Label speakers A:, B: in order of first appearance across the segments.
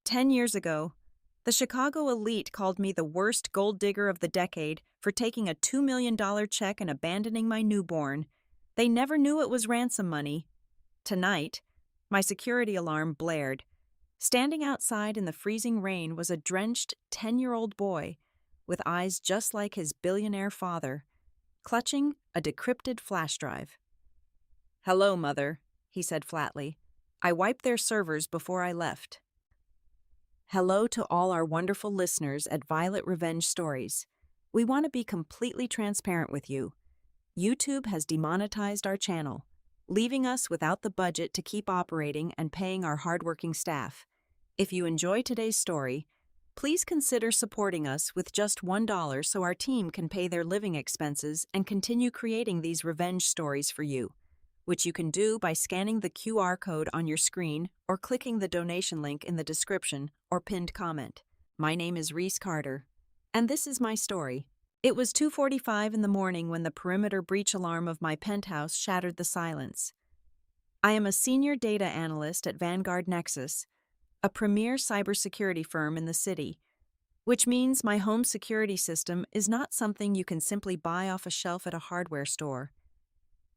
A: 10 years ago, the Chicago elite called me the worst gold digger of the decade for taking a $2 million check and abandoning my newborn. They never knew it was ransom money. Tonight, my security alarm blared. Standing outside in the freezing rain was a drenched 10-year-old boy with eyes just like his billionaire father, clutching a decrypted flash drive. "Hello, Mother," he said flatly. "I wiped their servers before I left." Hello to all our wonderful listeners at Violet Revenge Stories. We want to be completely transparent with you. YouTube has demonetized our channel, leaving us without the budget to keep operating and paying our hardworking staff. If you enjoy today's story, please consider supporting us with just $1 so our team can pay their living expenses and continue creating these revenge stories for you, which you can do by scanning the QR code on your screen or clicking the donation link in the description or pinned comment. My name is Reese Carter, and this is my story. It was 2:45 in the morning when the perimeter breach alarm of my penthouse shattered the silence. I am a senior data analyst at Vanguard Nexus, a premier cybersecurity firm in the city, which means my home security system is not something you can simply buy off a shelf at a hardware store.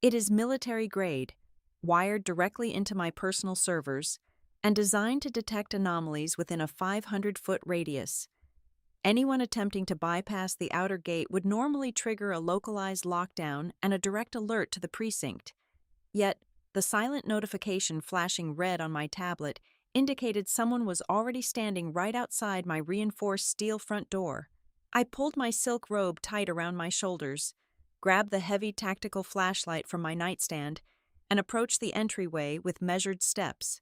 A: It is military grade, wired directly into my personal servers, and designed to detect anomalies within a 500-foot radius. Anyone attempting to bypass the outer gate would normally trigger a localized lockdown and a direct alert to the precinct. Yet, the silent notification flashing red on my tablet indicated someone was already standing right outside my reinforced steel front door. I pulled my silk robe tight around my shoulders, grabbed the heavy tactical flashlight from my nightstand, and approached the entryway with measured steps.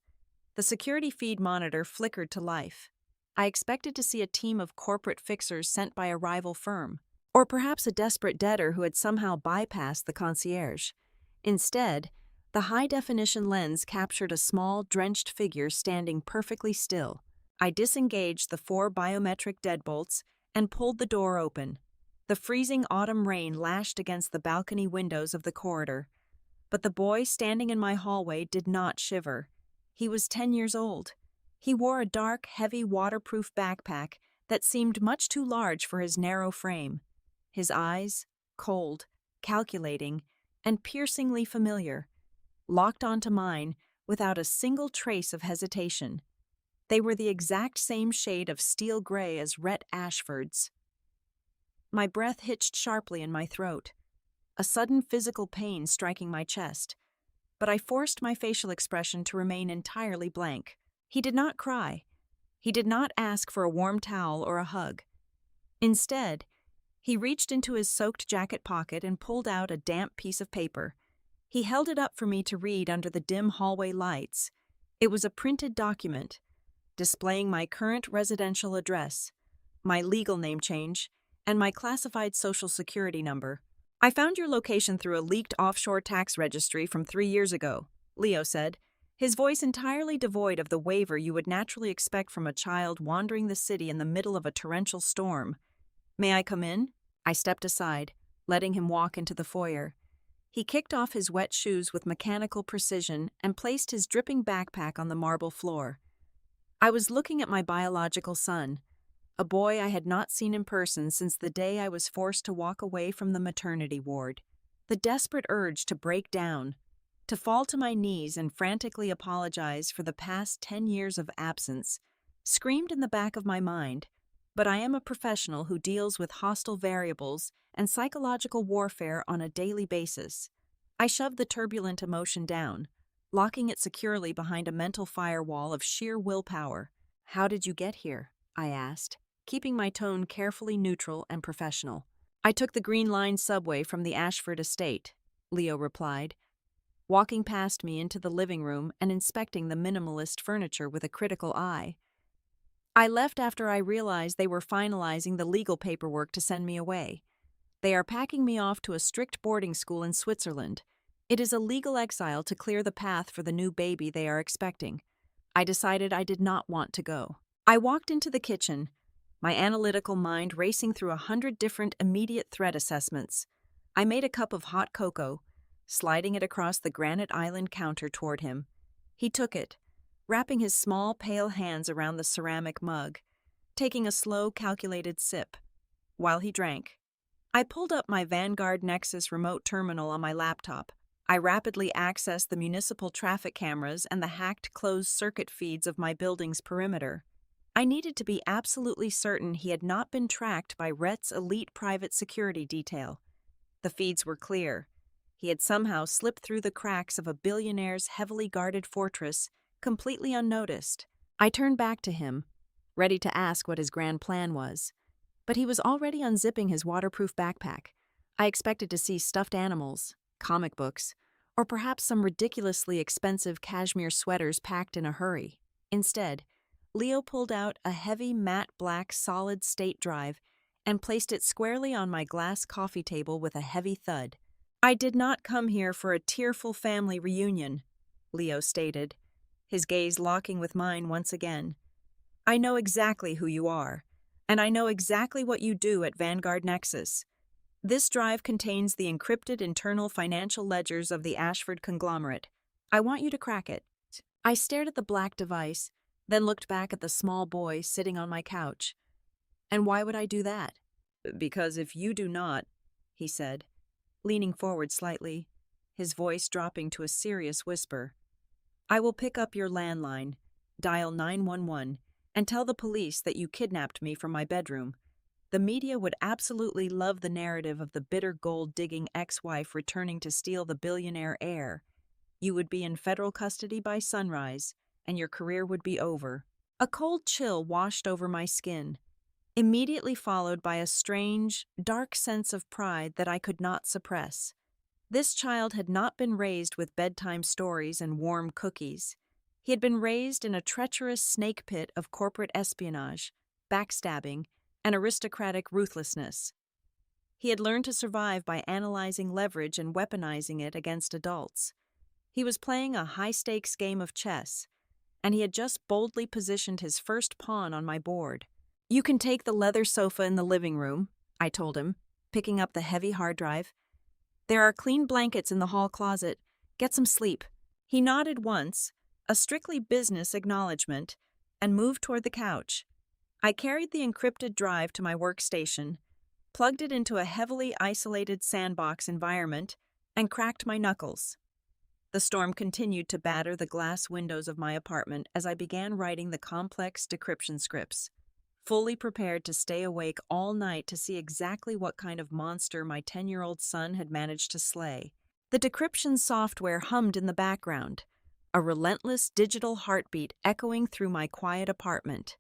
A: The security feed monitor flickered to life. I expected to see a team of corporate fixers sent by a rival firm, or perhaps a desperate debtor who had somehow bypassed the concierge. Instead, the high-definition lens captured a small, drenched figure standing perfectly still. I disengaged the 4 biometric deadbolts and pulled the door open. The freezing autumn rain lashed against the balcony windows of the corridor, but the boy standing in my hallway did not shiver. He was 10 years old. He wore a dark, heavy, waterproof backpack that seemed much too large for his narrow frame. His eyes, cold, calculating, and piercingly familiar, locked onto mine without a single trace of hesitation. They were the exact same shade of steel gray as Rhett Ashford's. My breath hitched sharply in my throat, a sudden physical pain striking my chest, but I forced my facial expression to remain entirely blank. He did not cry. He did not ask for a warm towel or a hug. Instead, he reached into his soaked jacket pocket and pulled out a damp piece of paper. He held it up for me to read under the dim hallway lights. It was a printed document, displaying my current residential address, my legal name change, and my classified social security number. "I found your location through a leaked offshore tax registry from 3 years ago," Leo said, his voice entirely devoid of the waver you would naturally expect from a child wandering the city in the middle of a torrential storm. "May I come in?" I stepped aside, letting him walk into the foyer. He kicked off his wet shoes with mechanical precision and placed his dripping backpack on the marble floor. I was looking at my biological son, a boy I had not seen in person since the day I was forced to walk away from the maternity ward. The desperate urge to break down, to fall to my knees and frantically apologize for the past 10 years of absence, screamed in the back of my mind, but I am a professional who deals with hostile variables and psychological warfare on a daily basis. I shoved the turbulent emotion down, locking it securely behind a mental firewall of sheer willpower. "How did you get here?" I asked, keeping my tone carefully neutral and professional. "I took the Green Line subway from the Ashford estate," Leo replied, walking past me into the living room and inspecting the minimalist furniture with a critical eye. "I left after I realized they were finalizing the legal paperwork to send me away. They are packing me off to a strict boarding school in Switzerland. It is a legal exile to clear the path for the new baby they are expecting. I decided I did not want to go." I walked into the kitchen, my analytical mind racing through 100 different immediate threat assessments. I made a cup of hot cocoa, sliding it across the granite island counter toward him. He took it, wrapping his small, pale hands around the ceramic mug, taking a slow, calculated sip. While he drank, I pulled up my Vanguard Nexus remote terminal on my laptop. I rapidly accessed the municipal traffic cameras and the hacked closed-circuit feeds of my building's perimeter. I needed to be absolutely certain he had not been tracked by Rhett's elite private security detail. The feeds were clear. He had somehow slipped through the cracks of a billionaire's heavily guarded fortress, completely unnoticed. I turned back to him, ready to ask what his grand plan was. But he was already unzipping his waterproof backpack. I expected to see stuffed animals, comic books, or perhaps some ridiculously expensive cashmere sweaters packed in a hurry. Instead, Leo pulled out a heavy matte black solid-state drive and placed it squarely on my glass coffee table with a heavy thud. "I did not come here for a tearful family reunion," Leo stated, his gaze locking with mine once again. "I know exactly who you are, and I know exactly what you do at Vanguard Nexus. This drive contains the encrypted internal financial ledgers of the Ashford conglomerate. I want you to crack it." I stared at the black device, then looked back at the small boy sitting on my couch. "And why would I do that?" "Because if you do not," he said, leaning forward slightly, his voice dropping to a serious whisper, "I will pick up your landline, dial 911, and tell the police that you kidnapped me from my bedroom. The media would absolutely love the narrative of the bitter gold-digging ex-wife returning to steal the billionaire heir. You would be in federal custody by sunrise, and your career would be over." A cold chill washed over my skin, immediately followed by a strange, dark sense of pride that I could not suppress. This child had not been raised with bedtime stories and warm cookies. He had been raised in a treacherous snake pit of corporate espionage, backstabbing, and aristocratic ruthlessness. He had learned to survive by analyzing leverage and weaponizing it against adults. He was playing a high-stakes game of chess, and he had just boldly positioned his first pawn on my board. "You can take the leather sofa in the living room," I told him, picking up the heavy hard drive. "There are clean blankets in the hall closet. Get some sleep." He nodded once, a strictly business acknowledgement, and moved toward the couch. I carried the encrypted drive to my workstation, plugged it into a heavily isolated sandbox environment, and cracked my knuckles. The storm continued to batter the glass windows of my apartment as I began writing the complex decryption scripts, fully prepared to stay awake all night to see exactly what kind of monster my 10-year-old son had managed to slay. The decryption software hummed in the background, a relentless digital heartbeat echoing through my quiet apartment.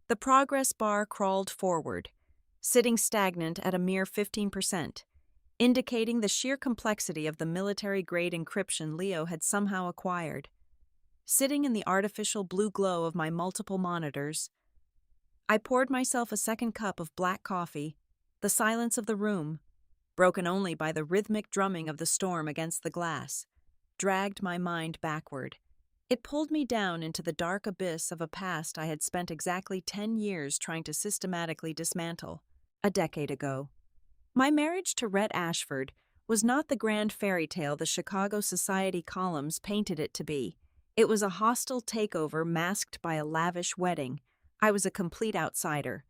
A: The progress bar crawled forward, sitting stagnant at a mere 15%, indicating the sheer complexity of the military-grade encryption Leo had somehow acquired. Sitting in the artificial blue glow of my multiple monitors, I poured myself a second cup of black coffee. The silence of the room, broken only by the rhythmic drumming of the storm against the glass, dragged my mind backward. It pulled me down into the dark abyss of a past I had spent exactly 10 years trying to systematically dismantle. A decade ago. My marriage to Rhett Ashford was not the grand fairy tale the Chicago Society columns painted it to be. It was a hostile takeover masked by a lavish wedding. I was a complete outsider.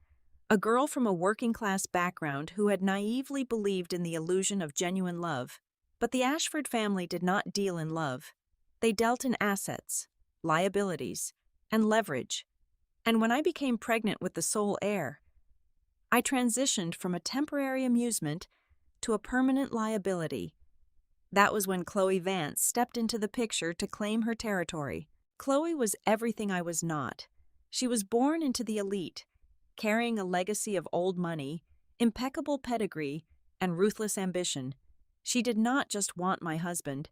A: A girl from a working-class background who had naively believed in the illusion of genuine love. But the Ashford family did not deal in love. They dealt in assets, liabilities, and leverage. And when I became pregnant with the sole heir, I transitioned from a temporary amusement to a permanent liability. That was when Chloe Vance stepped into the picture to claim her territory. Chloe was everything I was not. She was born into the elite, carrying a legacy of old money, impeccable pedigree, and ruthless ambition. She did not just want my husband.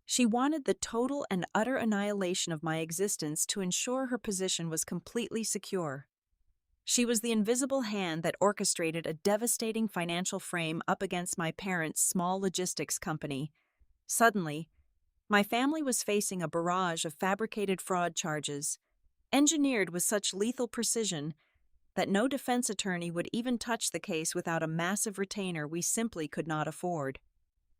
A: She wanted the total and utter annihilation of my existence to ensure her position was completely secure. She was the invisible hand that orchestrated a devastating financial frame up against my parents' small logistics company. Suddenly, my family was facing a barrage of fabricated fraud charges, engineered with such lethal precision that no defense attorney would even touch the case without a massive retainer we simply could not afford.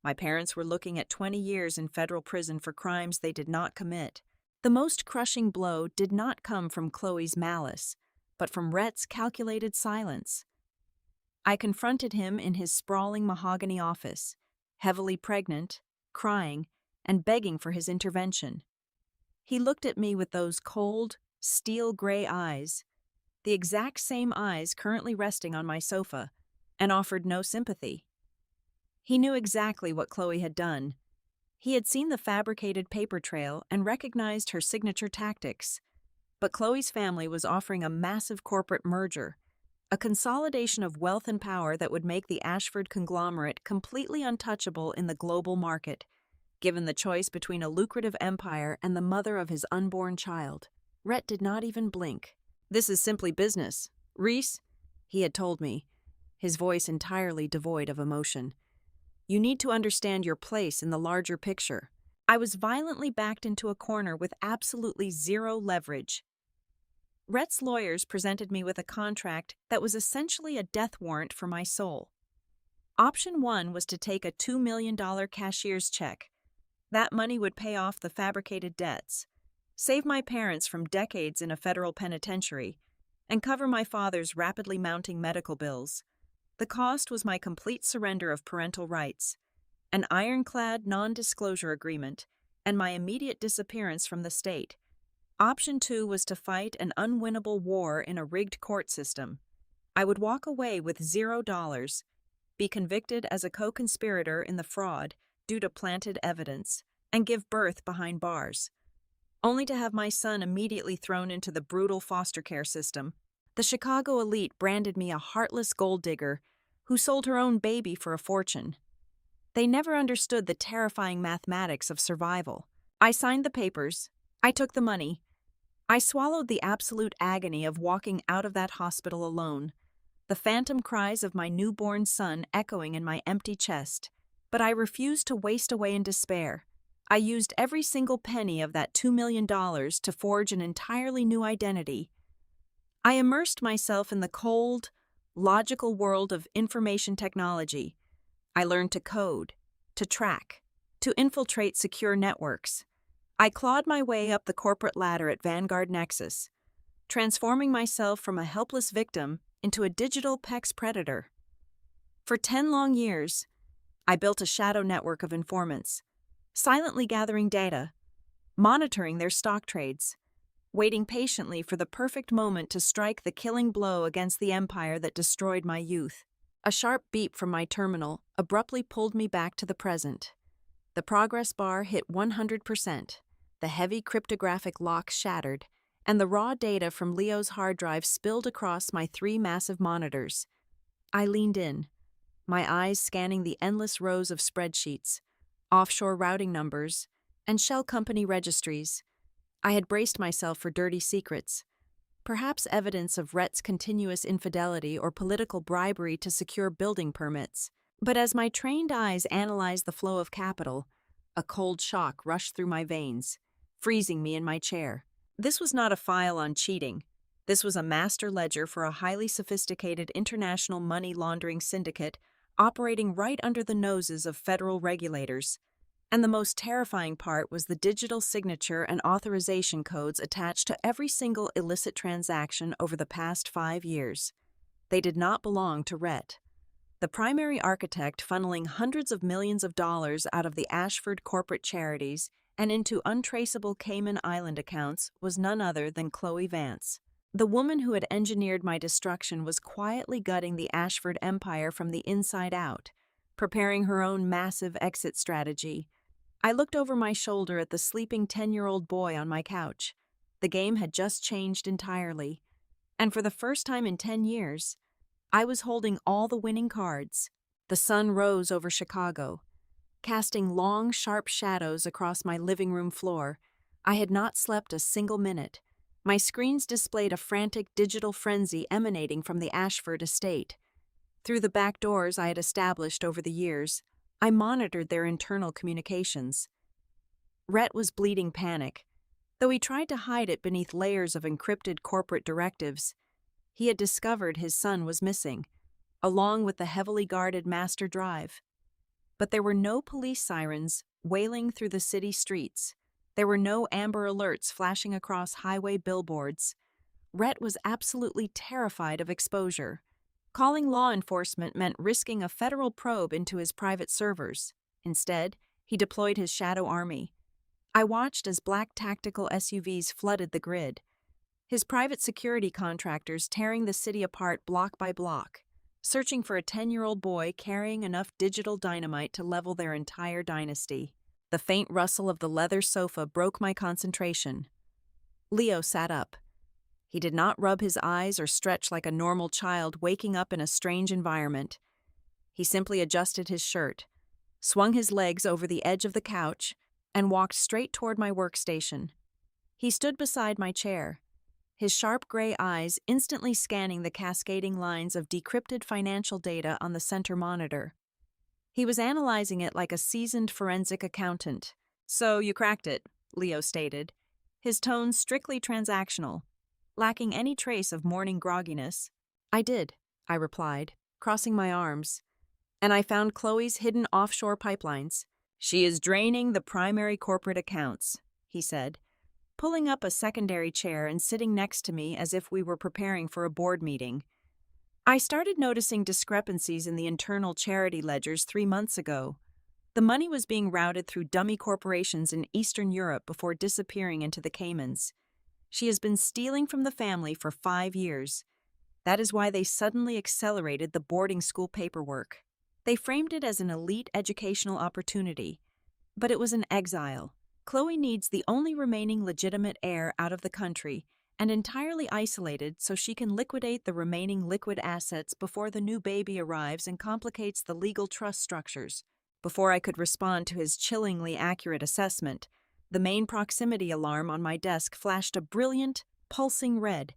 A: My parents were looking at 20 years in federal prison for crimes they did not commit. The most crushing blow did not come from Chloe's malice, but from Rhett's calculated silence. I confronted him in his sprawling mahogany office, heavily pregnant, crying, and begging for his intervention. He looked at me with those cold, steel-gray eyes, the exact same eyes currently resting on my sofa, and offered no sympathy. He knew exactly what Chloe had done. He had seen the fabricated paper trail and recognized her signature tactics. But Chloe's family was offering a massive corporate merger, a consolidation of wealth and power that would make the Ashford conglomerate completely untouchable in the global market, given the choice between a lucrative empire and the mother of his unborn child. Rhett did not even blink. "This is simply business. Reese," he had told me, his voice entirely devoid of emotion. "You need to understand your place in the larger picture." I was violently backed into a corner with absolutely zero leverage. Rhett's lawyers presented me with a contract that was essentially a death warrant for my soul. Option 1 was to take a $2 million cashier's check. That money would pay off the fabricated debts, save my parents from decades in a federal penitentiary, and cover my father's rapidly mounting medical bills. The cost was my complete surrender of parental rights, an ironclad non-disclosure agreement, and my immediate disappearance from the state. Option 2 was to fight an unwinnable war in a rigged court system. I would walk away with $0, be convicted as a co-conspirator in the fraud due to planted evidence, and give birth behind bars, only to have my son immediately thrown into the brutal foster care system. The Chicago elite branded me a heartless gold digger who sold her own baby for a fortune. They never understood the terrifying mathematics of survival. I signed the papers. I took the money. I swallowed the absolute agony of walking out of that hospital alone, the phantom cries of my newborn son echoing in my empty chest. But I refused to waste away in despair. I used every single penny of that $2 million to forge an entirely new identity. I immersed myself in the cold, logical world of information technology. I learned to code, to track, to infiltrate secure networks. I clawed my way up the corporate ladder at Vanguard Nexus, transforming myself from a helpless victim into a digital PEX predator. For 10 long years, I built a shadow network of informants, silently gathering data, monitoring their stock trades, waiting patiently for the perfect moment to strike the killing blow against the empire that destroyed my youth. A sharp beep from my terminal abruptly pulled me back to the present. The progress bar hit 100%, the heavy cryptographic lock shattered, and the raw data from Leo's hard drive spilled across my 3 massive monitors. I leaned in, my eyes scanning the endless rows of spreadsheets, offshore routing numbers, and shell company registries. I had braced myself for dirty secrets, perhaps evidence of Rhett's continuous infidelity or political bribery to secure building permits. But as my trained eyes analyzed the flow of capital, a cold shock rushed through my veins, freezing me in my chair. This was not a file on cheating. This was a master ledger for a highly sophisticated international money laundering syndicate operating right under the noses of federal regulators. And the most terrifying part was the digital signature and authorization codes attached to every single illicit transaction over the past 5 years. They did not belong to Rhett. The primary architect funneling hundreds of millions of dollars out of the Ashford corporate charities and into untraceable Cayman Island accounts was none other than Chloe Vance. The woman who had engineered my destruction was quietly gutting the Ashford empire from the inside out, preparing her own massive exit strategy. I looked over my shoulder at the sleeping 10-year-old boy on my couch. The game had just changed entirely, and for the first time in 10 years, I was holding all the winning cards. The sun rose over Chicago, casting long, sharp shadows across my living room floor. I had not slept a single minute. My screens displayed a frantic digital frenzy emanating from the Ashford estate. Through the back doors I had established over the years, I monitored their internal communications. Rhett was bleeding panic, though he tried to hide it beneath layers of encrypted corporate directives. He had discovered his son was missing, along with the heavily guarded master drive. But there were no police sirens wailing through the city streets. There were no amber alerts flashing across highway billboards. Rhett was absolutely terrified of exposure. Calling law enforcement meant risking a federal probe into his private servers. Instead, he deployed his shadow army. I watched as black tactical SUVs flooded the grid, his private security contractors tearing the city apart block by block, searching for a 10-year-old boy carrying enough digital dynamite to level their entire dynasty. The faint rustle of the leather sofa broke my concentration. Leo sat up. He did not rub his eyes or stretch like a normal child waking up in a strange environment. He simply adjusted his shirt, swung his legs over the edge of the couch, and walked straight toward my workstation. He stood beside my chair, his sharp gray eyes instantly scanning the cascading lines of decrypted financial data on the center monitor. He was analyzing it like a seasoned forensic accountant. "So you cracked it," Leo stated, his tone strictly transactional, lacking any trace of morning grogginess. "I did," I replied, crossing my arms. "And I found Chloe's hidden offshore pipelines. She is draining the primary corporate accounts," he said, pulling up a secondary chair and sitting next to me as if we were preparing for a board meeting. I started noticing discrepancies in the internal charity ledgers 3 months ago. The money was being routed through dummy corporations in Eastern Europe before disappearing into the Caymans. She has been stealing from the family for 5 years. That is why they suddenly accelerated the boarding school paperwork. They framed it as an elite educational opportunity, but it was an exile. Chloe needs the only remaining legitimate heir out of the country and entirely isolated so she can liquidate the remaining liquid assets before the new baby arrives and complicates the legal trust structures. Before I could respond to his chillingly accurate assessment, the main proximity alarm on my desk flashed a brilliant, pulsing red.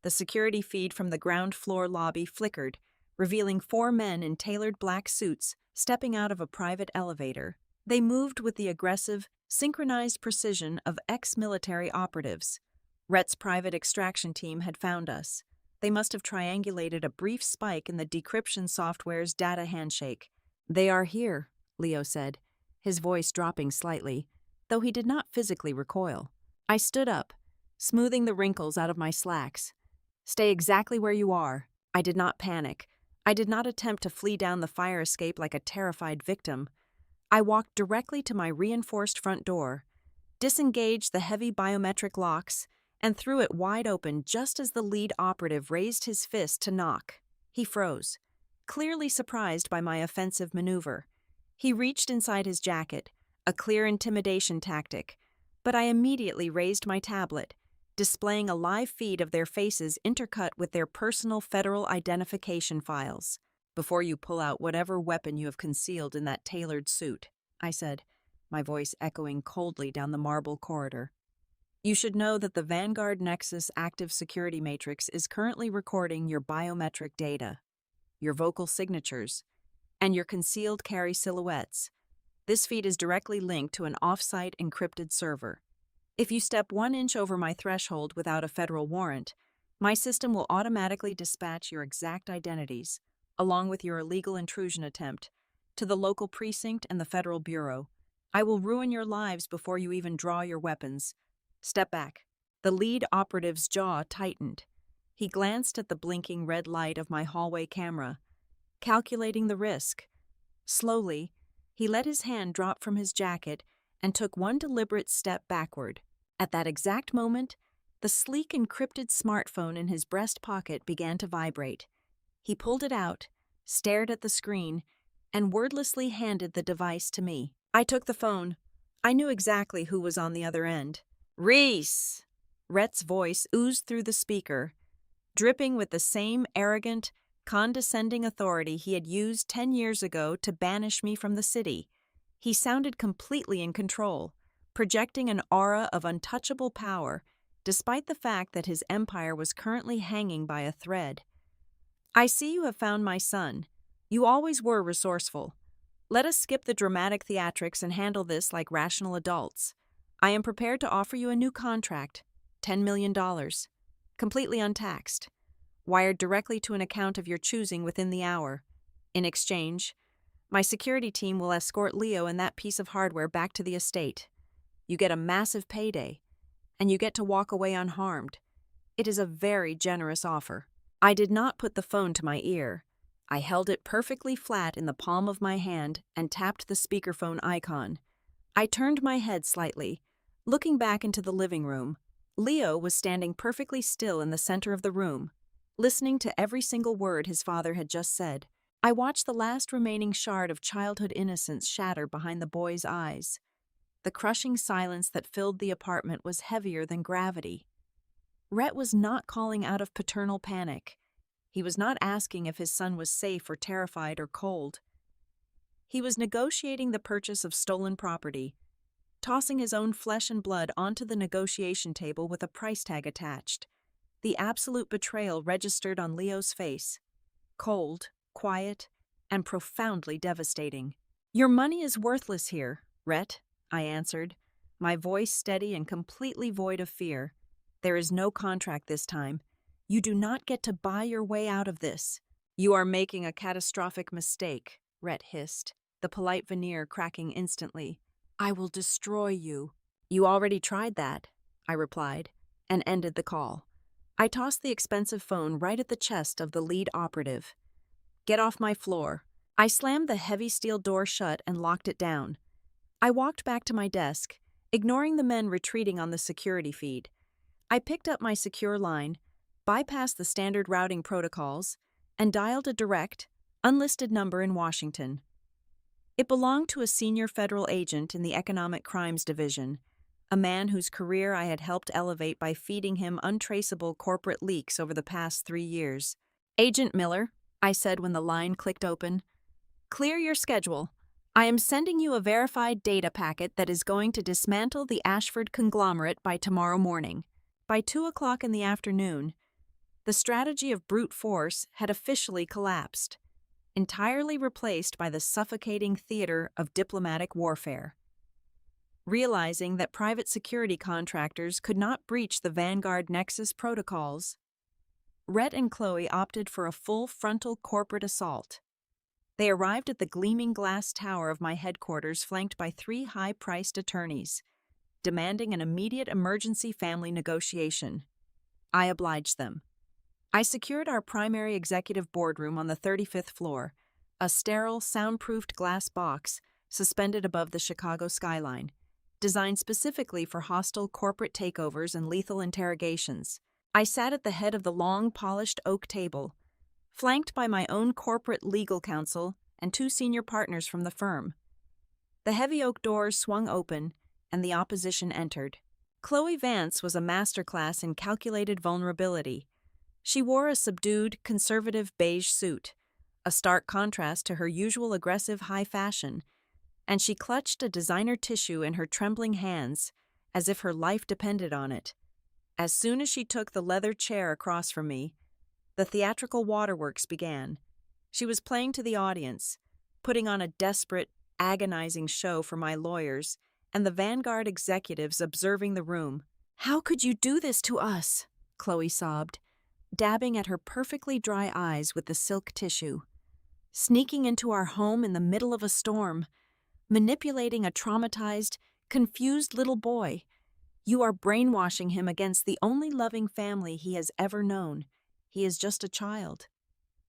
A: The security feed from the ground floor lobby flickered, revealing 4 men in tailored black suits stepping out of a private elevator. They moved with the aggressive, synchronized precision of ex-military operatives. Rhett's private extraction team had found us. They must have triangulated a brief spike in the decryption software's data handshake. "They are here," Leo said, his voice dropping slightly, though he did not physically recoil. I stood up, smoothing the wrinkles out of my slacks. "Stay exactly where you are." I did not panic. I did not attempt to flee down the fire escape like a terrified victim. I walked directly to my reinforced front door, disengaged the heavy biometric locks, and threw it wide open just as the lead operative raised his fist to knock. He froze, clearly surprised by my offensive maneuver. He reached inside his jacket, a clear intimidation tactic, but I immediately raised my tablet, displaying a live feed of their faces intercut with their personal federal identification files. "Before you pull out whatever weapon you have concealed in that tailored suit," I said, my voice echoing coldly down the marble corridor, "you should know that the Vanguard Nexus active security matrix is currently recording your biometric data, your vocal signatures, and your concealed carry silhouettes. This feed is directly linked to an off-site encrypted server. If you step 1 inch over my threshold without a federal warrant, my system will automatically dispatch your exact identities, along with your illegal intrusion attempt, to the local precinct and the federal bureau. I will ruin your lives before you even draw your weapons. Step back." The lead operative's jaw tightened. He glanced at the blinking red light of my hallway camera, calculating the risk. Slowly, he let his hand drop from his jacket and took 1 deliberate step backward. At that exact moment, the sleek encrypted smartphone in his breast pocket began to vibrate. He pulled it out, stared at the screen, and wordlessly handed the device to me. I took the phone. I knew exactly who was on the other end. "Reese!" Rhett's voice oozed through the speaker, dripping with the same arrogant, condescending authority he had used 10 years ago to banish me from the city. He sounded completely in control, projecting an aura of untouchable power, despite the fact that his empire was currently hanging by a thread. "I see you have found my son. You always were resourceful. Let us skip the dramatic theatrics and handle this like rational adults. I am prepared to offer you a new contract, $10 million, completely untaxed, wired directly to an account of your choosing within the hour. In exchange, my security team will escort Leo and that piece of hardware back to the estate. You get a massive payday, and you get to walk away unharmed. It is a very generous offer. I did not put the phone to my ear. I held it perfectly flat in the palm of my hand and tapped the speakerphone icon. I turned my head slightly, looking back into the living room. Leo was standing perfectly still in the center of the room, listening to every single word his father had just said. I watched the last remaining shard of childhood innocence shatter behind the boy's eyes. The crushing silence that filled the apartment was heavier than gravity. Rhett was not calling out of paternal panic. He was not asking if his son was safe or terrified or cold. He was negotiating the purchase of stolen property, tossing his own flesh and blood onto the negotiation table with a price tag attached. The absolute betrayal registered on Leo's face. Cold, quiet, and profoundly devastating. "Your money is worthless here, Rhett," I answered, my voice steady and completely void of fear. "There is no contract this time. You do not get to buy your way out of this." "You are making a catastrophic mistake," Rhett hissed, the polite veneer cracking instantly. "I will destroy you." "You already tried that," I replied, and ended the call. I tossed the expensive phone right at the chest of the lead operative. "Get off my floor." I slammed the heavy steel door shut and locked it down. I walked back to my desk, ignoring the men retreating on the security feed. I picked up my secure line, bypassed the standard routing protocols, and dialed a direct, unlisted number in Washington. It belonged to a senior federal agent in the Economic Crimes Division, a man whose career I had helped elevate by feeding him untraceable corporate leaks over the past 3 years. "Agent Miller," I said when the line clicked open, "clear your schedule. I am sending you a verified data packet that is going to dismantle the Ashford conglomerate by tomorrow morning." By 2 o'clock in the afternoon, the strategy of brute force had officially collapsed, entirely replaced by the suffocating theater of diplomatic warfare. Realizing that private security contractors could not breach the Vanguard Nexus protocols, Rhett and Chloe opted for a full frontal corporate assault. They arrived at the gleaming glass tower of my headquarters flanked by 3 high-priced attorneys, demanding an immediate emergency family negotiation. I obliged them. I secured our primary executive boardroom on the 35th floor, a sterile, soundproofed glass box suspended above the Chicago skyline, designed specifically for hostile corporate takeovers and lethal interrogations. I sat at the head of the long, polished oak table, flanked by my own corporate legal counsel and 2 senior partners from the firm. The heavy oak doors swung open, and the opposition entered. Chloe Vance was a masterclass in calculated vulnerability. She wore a subdued, conservative beige suit, a stark contrast to her usual aggressive high fashion, and she clutched a designer tissue in her trembling hands, as if her life depended on it. As soon as she took the leather chair across from me, the theatrical waterworks began. She was playing to the audience, putting on a desperate, agonizing show for my lawyers and the Vanguard executives observing the room. "How could you do this to us?" Chloe sobbed, dabbing at her perfectly dry eyes with the silk tissue. "Sneaking into our home in the middle of a storm, manipulating a traumatized, confused little boy. You are brainwashing him against the only loving family he has ever known. He is just a child.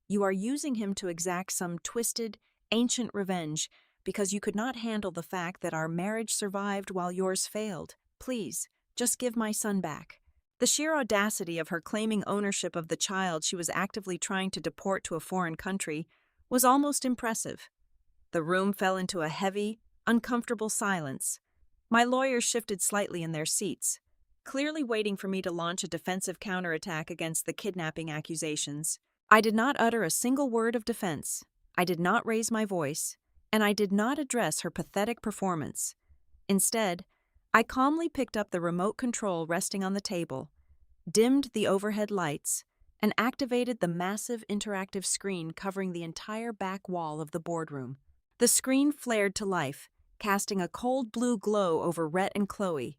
A: You are using him to exact some twisted, ancient revenge because you could not handle the fact that our marriage survived while yours failed. Please, just give my son back." The sheer audacity of her claiming ownership of the child she was actively trying to deport to a foreign country was almost impressive. The room fell into a heavy, uncomfortable silence. My lawyers shifted slightly in their seats, clearly waiting for me to launch a defensive counterattack against the kidnapping accusations. I did not utter a single word of defense. I did not raise my voice, and I did not address her pathetic performance. Instead, I calmly picked up the remote control resting on the table, dimmed the overhead lights, and activated the massive interactive screen covering the entire back wall of the boardroom. The screen flared to life, casting a cold blue glow over Rhett and Chloe.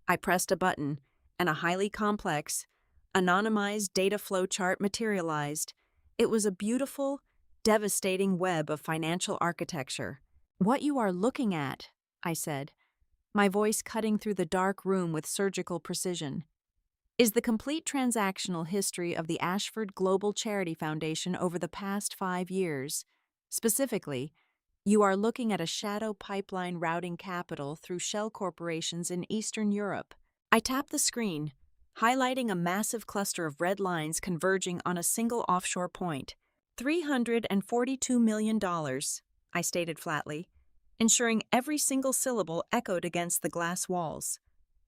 A: I pressed a button, and a highly complex, anonymized data flow chart materialized. It was a beautiful, devastating web of financial architecture. "What you are looking at," I said, my voice cutting through the dark room with surgical precision, is the complete transactional history of the Ashford Global Charity Foundation over the past 5 years. Specifically, you are looking at a shadow pipeline routing capital through shell corporations in Eastern Europe. I tap the screen, highlighting a massive cluster of red lines converging on a single offshore point. $342 million, I stated flatly, ensuring every single syllable echoed against the glass walls.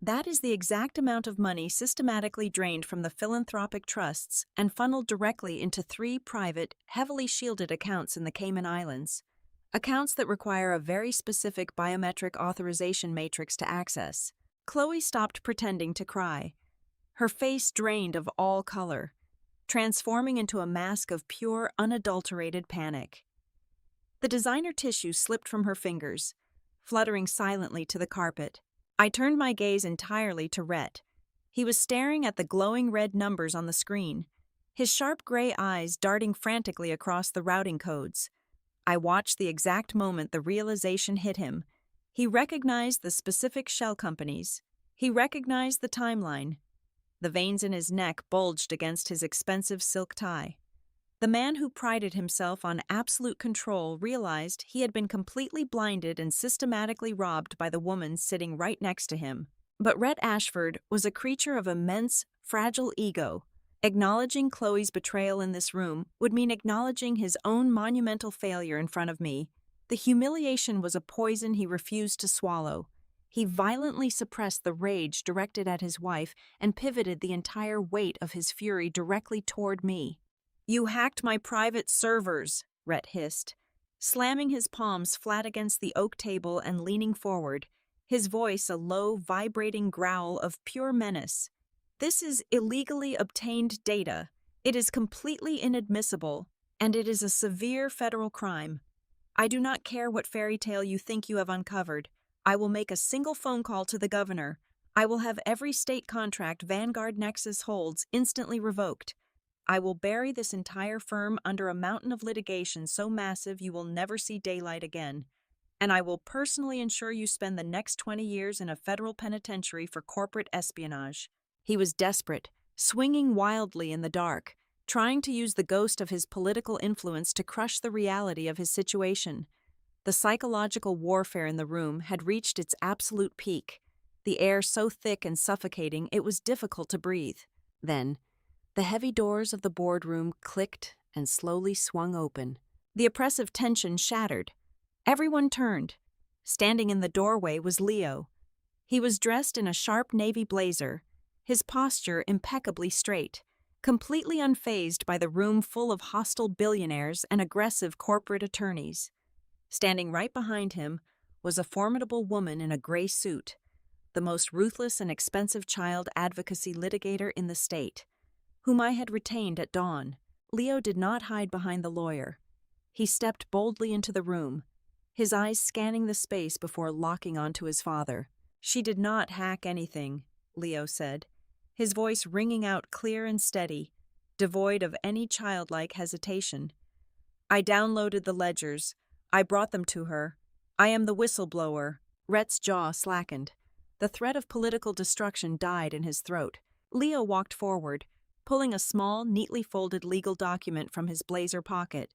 A: That is the exact amount of money systematically drained from the philanthropic trusts and funneled directly into 3 private, heavily shielded accounts in the Cayman Islands. Accounts that require a very specific biometric authorization matrix to access. Chloe stopped pretending to cry. Her face drained of all color, transforming into a mask of pure, unadulterated panic. The designer tissue slipped from her fingers, fluttering silently to the carpet. I turned my gaze entirely to Rhett. He was staring at the glowing red numbers on the screen, his sharp gray eyes darting frantically across the routing codes. I watched the exact moment the realization hit him. He recognized the specific shell companies. He recognized the timeline. The veins in his neck bulged against his expensive silk tie. The man who prided himself on absolute control realized he had been completely blinded and systematically robbed by the woman sitting right next to him. But Rhett Ashford was a creature of immense, fragile ego. Acknowledging Chloe's betrayal in this room would mean acknowledging his own monumental failure in front of me. The humiliation was a poison he refused to swallow. He violently suppressed the rage directed at his wife and pivoted the entire weight of his fury directly toward me. "You hacked my private servers," Rhett hissed, slamming his palms flat against the oak table and leaning forward, his voice a low, vibrating growl of pure menace. "This is illegally obtained data. It is completely inadmissible, and it is a severe federal crime. I do not care what fairy tale you think you have uncovered. I will make a single phone call to the governor. I will have every state contract Vanguard Nexus holds instantly revoked. I will bury this entire firm under a mountain of litigation so massive you will never see daylight again. And I will personally ensure you spend the next 20 years in a federal penitentiary for corporate espionage." He was desperate, swinging wildly in the dark, trying to use the ghost of his political influence to crush the reality of his situation. The psychological warfare in the room had reached its absolute peak, the air so thick and suffocating it was difficult to breathe. Then, the heavy doors of the boardroom clicked and slowly swung open. The oppressive tension shattered. Everyone turned. Standing in the doorway was Leo. He was dressed in a sharp navy blazer, his posture impeccably straight, completely unfazed by the room full of hostile billionaires and aggressive corporate attorneys. Standing right behind him was a formidable woman in a gray suit, the most ruthless and expensive child advocacy litigator in the state, whom I had retained at dawn. Leo did not hide behind the lawyer. He stepped boldly into the room, his eyes scanning the space before locking onto his father. "She did not hack anything," Leo said, his voice ringing out clear and steady, devoid of any childlike hesitation. "I downloaded the ledgers. I brought them to her. I am the whistleblower." Rhett's jaw slackened. The threat of political destruction died in his throat. Leo walked forward, pulling a small, neatly folded legal document from his blazer pocket.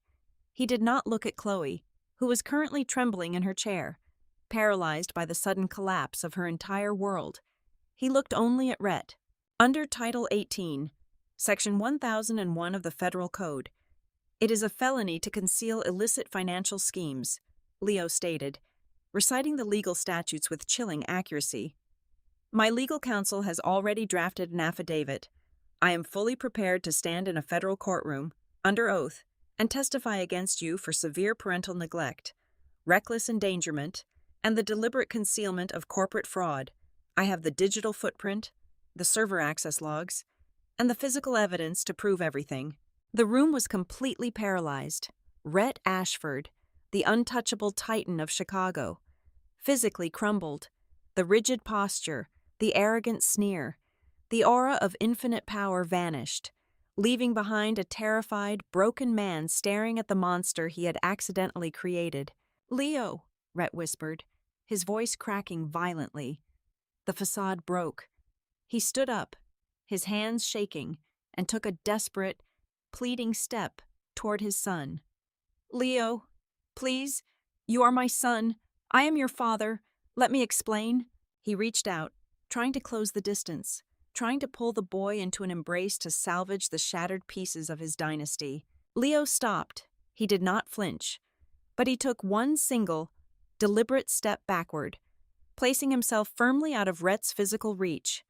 A: He did not look at Chloe, who was currently trembling in her chair, paralyzed by the sudden collapse of her entire world. He looked only at Rhett. "Under Title 18, Section 1001 of the Federal Code, it is a felony to conceal illicit financial schemes," Leo stated, reciting the legal statutes with chilling accuracy. "My legal counsel has already drafted an affidavit. I am fully prepared to stand in a federal courtroom, under oath, and testify against you for severe parental neglect, reckless endangerment, and the deliberate concealment of corporate fraud. I have the digital footprint, the server access logs, and the physical evidence to prove everything." The room was completely paralyzed. Rhett Ashford, the untouchable titan of Chicago, physically crumbled. The rigid posture, the arrogant sneer, the aura of infinite power vanished, leaving behind a terrified, broken man staring at the monster he had accidentally created. "Leo," Rhett whispered, his voice cracking violently. The facade broke. He stood up, his hands shaking, and took a desperate, pleading step toward his son. "Leo, please, you are my son. I am your father. Let me explain." He reached out, trying to close the distance, trying to pull the boy into an embrace to salvage the shattered pieces of his dynasty. Leo stopped. He did not flinch, but he took one single, deliberate step backward, placing himself firmly out of Rhett's physical reach.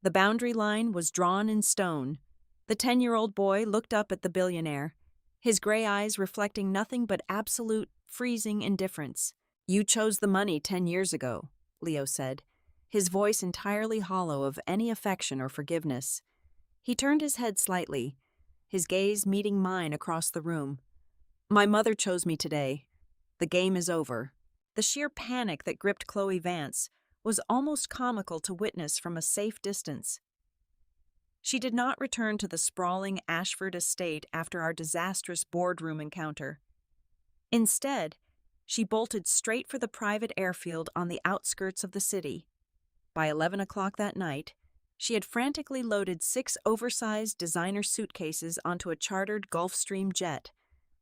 A: The boundary line was drawn in stone. The 10-year-old boy looked up at the billionaire, his gray eyes reflecting nothing but absolute, freezing indifference. "You chose the money 10 years ago," Leo said, his voice entirely hollow of any affection or forgiveness. He turned his head slightly, his gaze meeting mine across the room. "My mother chose me today. The game is over." The sheer panic that gripped Chloe Vance was almost comical to witness from a safe distance. She did not return to the sprawling Ashford estate after our disastrous boardroom encounter. Instead, she bolted straight for the private airfield on the outskirts of the city. By 11 o'clock that night, she had frantically loaded 6 oversized designer suitcases onto a chartered Gulfstream jet,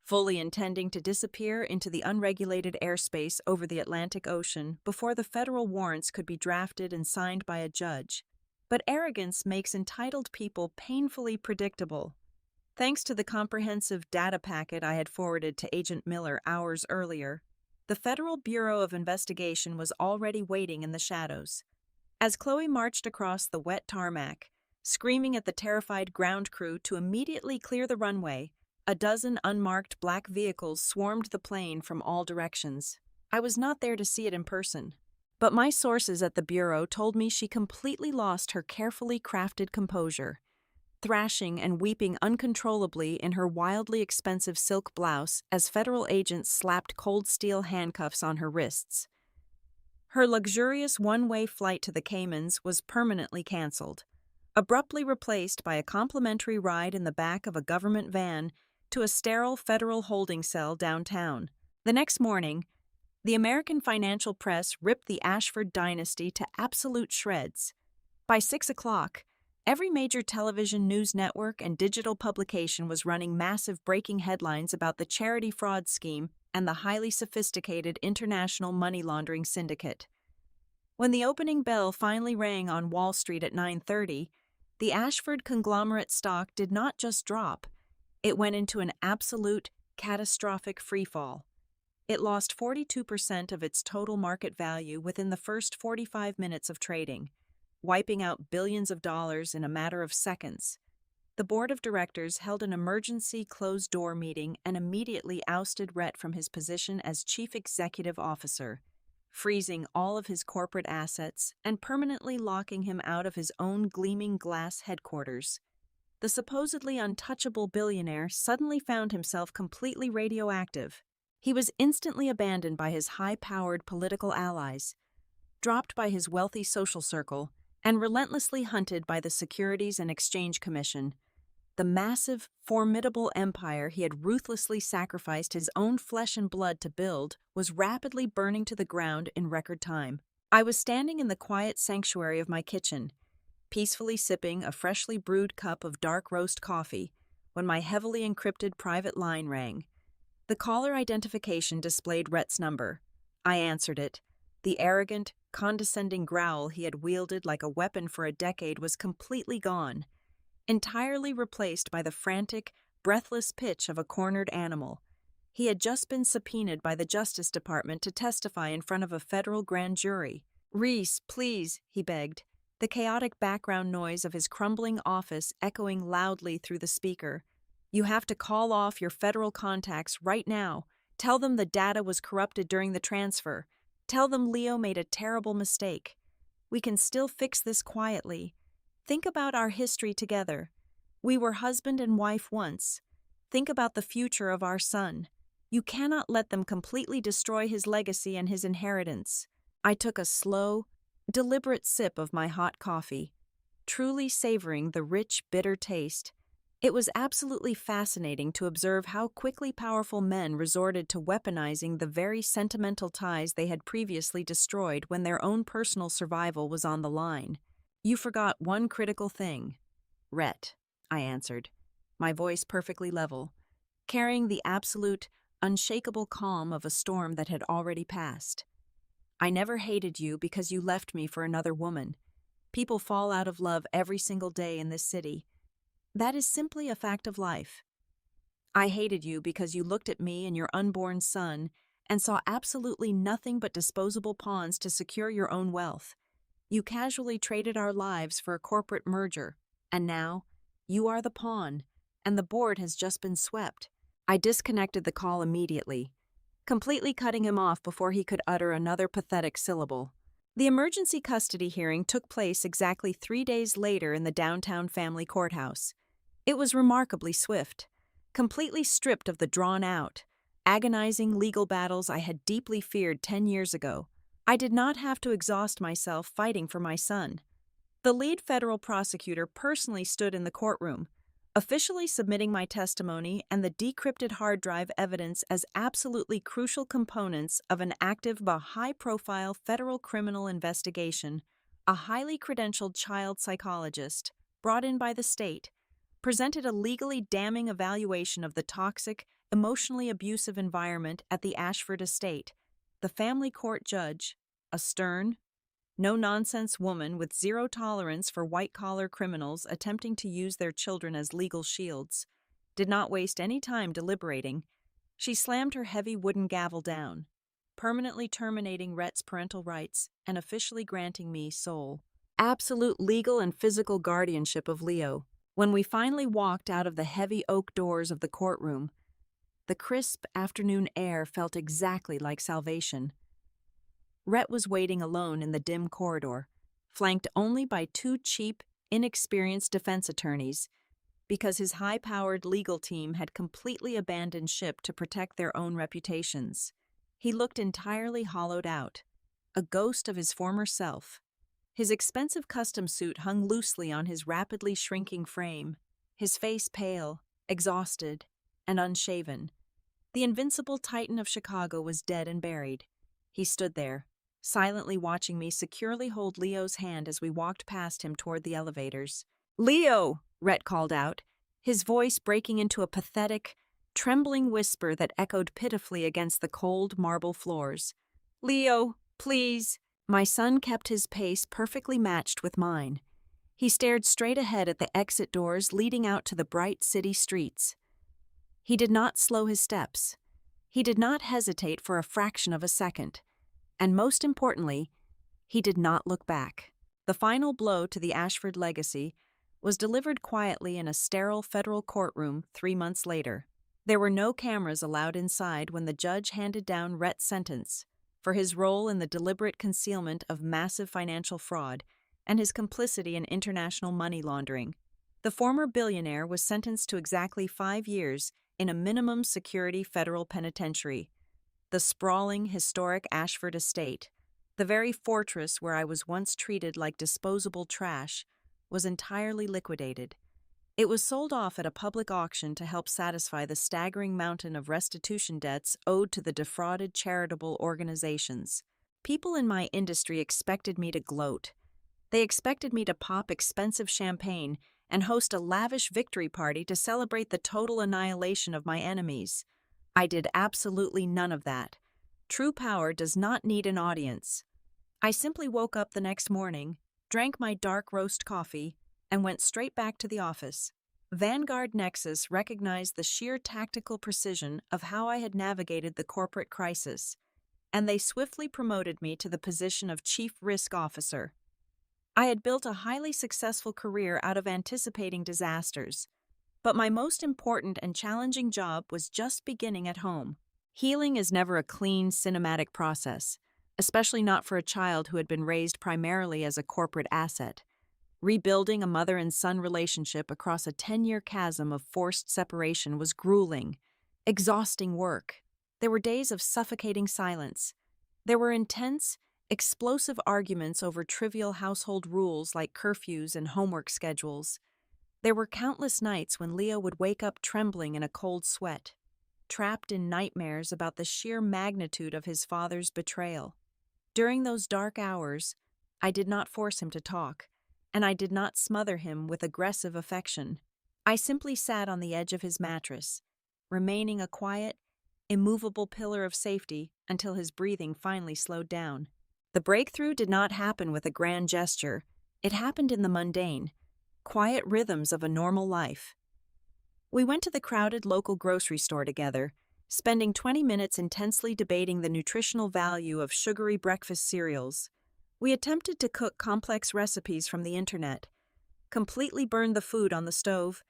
A: fully intending to disappear into the unregulated airspace over the Atlantic Ocean before the federal warrants could be drafted and signed by a judge. But arrogance makes entitled people painfully predictable. Thanks to the comprehensive data packet I had forwarded to Agent Miller hours earlier, the Federal Bureau of Investigation was already waiting in the shadows. As Chloe marched across the wet tarmac, screaming at the terrified ground crew to immediately clear the runway, a dozen unmarked black vehicles swarmed the plane from all directions. I was not there to see it in person, but my sources at the Bureau told me she completely lost her carefully crafted composure, thrashing and weeping uncontrollably in her wildly expensive silk blouse as federal agents slapped cold steel handcuffs on her wrists. Her luxurious one-way flight to the Caymans was permanently canceled, abruptly replaced by a complimentary ride in the back of a government van to a sterile federal holding cell downtown. The next morning, the American financial press ripped the Ashford dynasty to absolute shreds. By 6 o'clock, every major television news network and digital publication was running massive breaking headlines about the charity fraud scheme and the highly sophisticated international money laundering syndicate. When the opening bell finally rang on Wall Street at 9:30, the Ashford conglomerate stock did not just drop, it went into an absolute, catastrophic freefall. It lost 42% of its total market value within the first 45 minutes of trading, wiping out billions of dollars in a matter of seconds. The board of directors held an emergency closed-door meeting and immediately ousted Rhett from his position as chief executive officer, freezing all of his corporate assets and permanently locking him out of his own gleaming glass headquarters. The supposedly untouchable billionaire suddenly found himself completely radioactive. He was instantly abandoned by his high-powered political allies, dropped by his wealthy social circle, and relentlessly hunted by the Securities and Exchange Commission. The massive, formidable empire he had ruthlessly sacrificed his own flesh and blood to build was rapidly burning to the ground in record time. I was standing in the quiet sanctuary of my kitchen, peacefully sipping a freshly brewed cup of dark roast coffee, when my heavily encrypted private line rang. The caller identification displayed Rhett's number. I answered it. The arrogant, condescending growl he had wielded like a weapon for a decade was completely gone, entirely replaced by the frantic, breathless pitch of a cornered animal. He had just been subpoenaed by the Justice Department to testify in front of a federal grand jury. "Reese, please," he begged, the chaotic background noise of his crumbling office echoing loudly through the speaker. "You have to call off your federal contacts right now. Tell them the data was corrupted during the transfer. Tell them Leo made a terrible mistake. We can still fix this quietly. Think about our history together. We were husband and wife once. Think about the future of our son. You cannot let them completely destroy his legacy and his inheritance." I took a slow, deliberate sip of my hot coffee, truly savoring the rich, bitter taste, It was absolutely fascinating to observe how quickly powerful men resorted to weaponizing the very sentimental ties they had previously destroyed when their own personal survival was on the line. "You forgot one critical thing." "Rhett," I answered, my voice perfectly level, carrying the absolute, unshakable calm of a storm that had already passed. "I never hated you because you left me for another woman. People fall out of love every single day in this city. That is simply a fact of life. I hated you because you looked at me and your unborn son and saw absolutely nothing but disposable pawns to secure your own wealth. You casually traded our lives for a corporate merger, and now you are the pawn, and the board has just been swept." I disconnected the call immediately, completely cutting him off before he could utter another pathetic syllable. The emergency custody hearing took place exactly 3 days later in the downtown family courthouse. It was remarkably swift, completely stripped of the drawn-out, agonizing legal battles I had deeply feared 10 years ago. I did not have to exhaust myself fighting for my son. The lead federal prosecutor personally stood in the courtroom, officially submitting my testimony and the decrypted hard drive evidence as absolutely crucial components of an active but high-profile federal criminal investigation. A highly credentialed child psychologist, brought in by the state, presented a legally damning evaluation of the toxic, emotionally abusive environment at the Ashford estate. The family court judge, a stern, no-nonsense woman with zero tolerance for white-collar criminals attempting to use their children as legal shields, did not waste any time deliberating. She slammed her heavy wooden gavel down, permanently terminating Rhett's parental rights and officially granting me sole, absolute legal and physical guardianship of Leo. When we finally walked out of the heavy oak doors of the courtroom, the crisp afternoon air felt exactly like salvation. Rhett was waiting alone in the dim corridor, flanked only by 2 cheap, inexperienced defense attorneys, because his high-powered legal team had completely abandoned ship to protect their own reputations. He looked entirely hollowed out, a ghost of his former self. His expensive custom suit hung loosely on his rapidly shrinking frame, his face pale, exhausted, and unshaven. The invincible Titan of Chicago was dead and buried. He stood there, silently watching me securely hold Leo's hand as we walked past him toward the elevators. "Leo!" Rhett called out, his voice breaking into a pathetic, trembling whisper that echoed pitifully against the cold marble floors. "Leo, please!" My son kept his pace perfectly matched with mine. He stared straight ahead at the exit doors leading out to the bright city streets. He did not slow his steps. He did not hesitate for a fraction of a second. And most importantly, he did not look back. The final blow to the Ashford legacy was delivered quietly in a sterile federal courtroom 3 months later. There were no cameras allowed inside when the judge handed down Rhett's sentence for his role in the deliberate concealment of massive financial fraud and his complicity in international money laundering. The former billionaire was sentenced to exactly 5 years in a minimum security federal penitentiary. The sprawling, historic Ashford estate, the very fortress where I was once treated like disposable trash, was entirely liquidated. It was sold off at a public auction to help satisfy the staggering mountain of restitution debts owed to the defrauded charitable organizations. People in my industry expected me to gloat. They expected me to pop expensive champagne and host a lavish victory party to celebrate the total annihilation of my enemies. I did absolutely none of that. True power does not need an audience. I simply woke up the next morning, drank my dark roast coffee, and went straight back to the office. Vanguard Nexus recognized the sheer tactical precision of how I had navigated the corporate crisis, and they swiftly promoted me to the position of Chief Risk Officer. I had built a highly successful career out of anticipating disasters, but my most important and challenging job was just beginning at home. Healing is never a clean, cinematic process, especially not for a child who had been raised primarily as a corporate asset. Rebuilding a mother and son relationship across a 10-year chasm of forced separation was grueling, exhausting work. There were days of suffocating silence. There were intense, explosive arguments over trivial household rules like curfews and homework schedules. There were countless nights when Leo would wake up trembling in a cold sweat, trapped in nightmares about the sheer magnitude of his father's betrayal. During those dark hours, I did not force him to talk, and I did not smother him with aggressive affection. I simply sat on the edge of his mattress, remaining a quiet, immovable pillar of safety until his breathing finally slowed down. The breakthrough did not happen with a grand gesture. It happened in the mundane, quiet rhythms of a normal life. We went to the crowded local grocery store together, spending 20 minutes intensely debating the nutritional value of sugary breakfast cereals. We attempted to cook complex recipes from the internet, completely burned the food on the stove,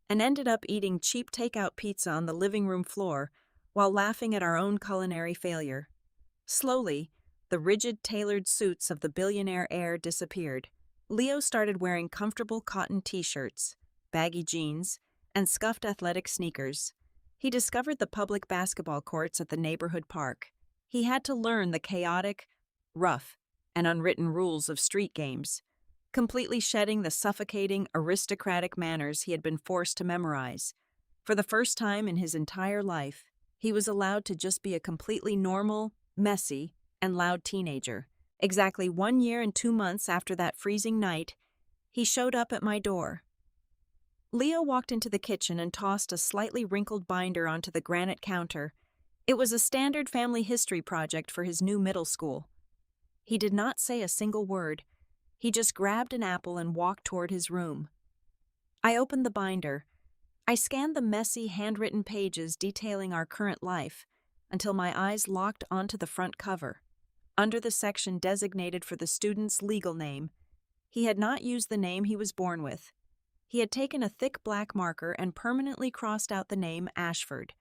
A: and ended up eating cheap takeout pizza on the living room floor while laughing at our own culinary failure. Slowly, the rigid, tailored suits of the billionaire heir disappeared. Leo started wearing comfortable cotton t-shirts, baggy jeans, and scuffed athletic sneakers. He discovered the public basketball courts at the neighborhood park. He had to learn the chaotic, rough, and unwritten rules of street games, completely shedding the suffocating, aristocratic manners he had been forced to memorize. For the first time in his entire life, he was allowed to just be a completely normal, messy, and loud teenager. Exactly 1 year and 2 months after that freezing night, he showed up at my door. Leo walked into the kitchen and tossed a slightly wrinkled binder onto the granite counter. It was a standard family history project for his new middle school. He did not say a single word. He just grabbed an apple and walked toward his room. I opened the binder. I scanned the messy, handwritten pages detailing our current life until my eyes locked onto the front cover. Under the section designated for the student's legal name, he had not used the name he was born with. He had taken a thick black marker and permanently crossed out the name Ashford.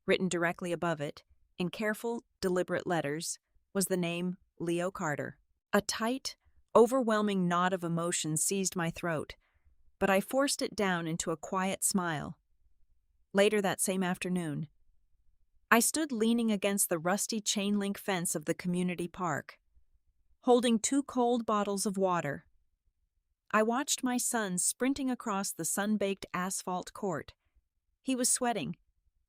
A: Written directly above it, in careful, deliberate letters, was the name Leo Carter. A tight, overwhelming knot of emotion seized my throat, but I forced it down into a quiet smile. Later that same afternoon, I stood leaning against the rusty chain-link fence of the community park, holding 2 cold bottles of water. I watched my son sprinting across the sun-baked asphalt court. He was sweating,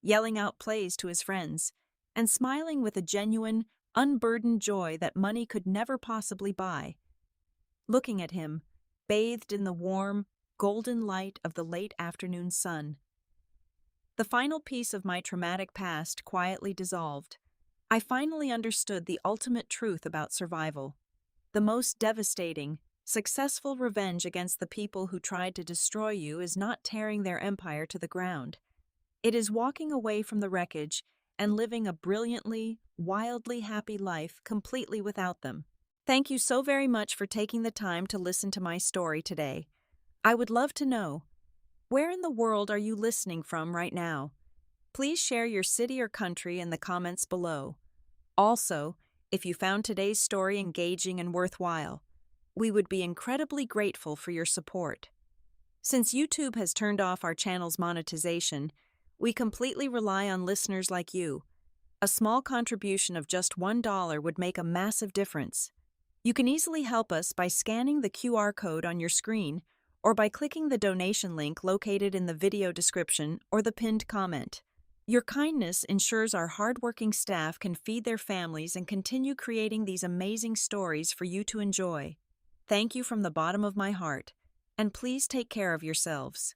A: yelling out plays to his friends, and smiling with a genuine, unburdened joy that money could never possibly buy. Looking at him, bathed in the warm, golden light of the late afternoon sun. The final piece of my traumatic past quietly dissolved. I finally understood the ultimate truth about survival. The most devastating, successful revenge against the people who tried to destroy you is not tearing their empire to the ground. It is walking away from the wreckage and living a brilliantly, wildly happy life completely without them. Thank you so very much for taking the time to listen to my story today. I would love to know, where in the world are you listening from right now? Please share your city or country in the comments below. Also, if you found today's story engaging and worthwhile, we would be incredibly grateful for your support. Since YouTube has turned off our channel's monetization, we completely rely on listeners like you. A small contribution of just $1 would make a massive difference. You can easily help us by scanning the QR code on your screen or by clicking the donation link located in the video description or the pinned comment. Your kindness ensures our hardworking staff can feed their families and continue creating these amazing stories for you to enjoy. Thank you from the bottom of my heart, and please take care of yourselves.